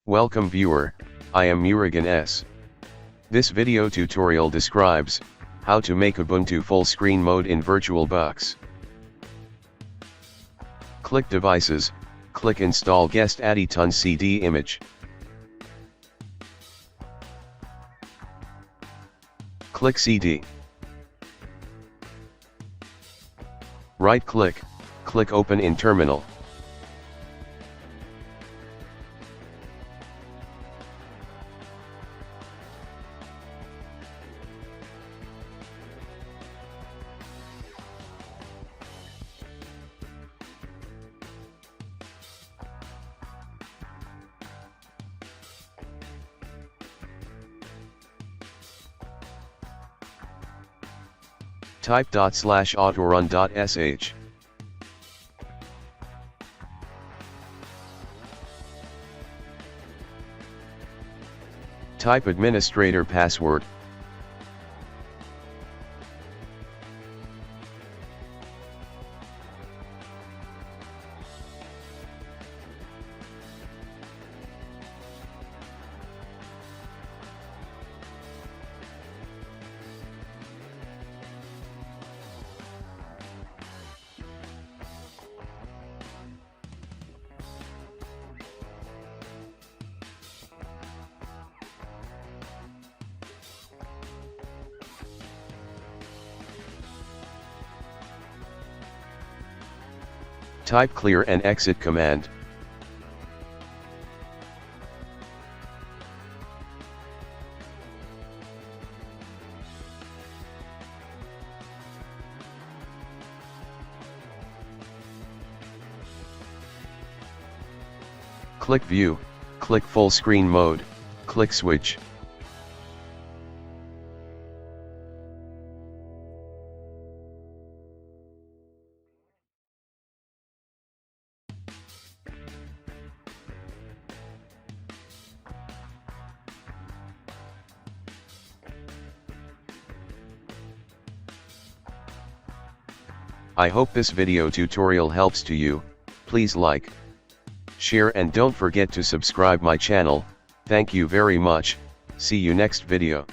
Welcome viewer, I am Murugan S. This video tutorial describes how to make Ubuntu full screen mode in VirtualBox. Click Devices, click Install Guest Aditon CD image. Click CD. Right click, click Open in Terminal. Type /autorun.sh. Type administrator password. Type clear and exit command. Click View, click Full Screen Mode, click Switch. I hope this video tutorial helps to you. Please like, share and don't forget to subscribe my channel. Thank you very much. See you next video.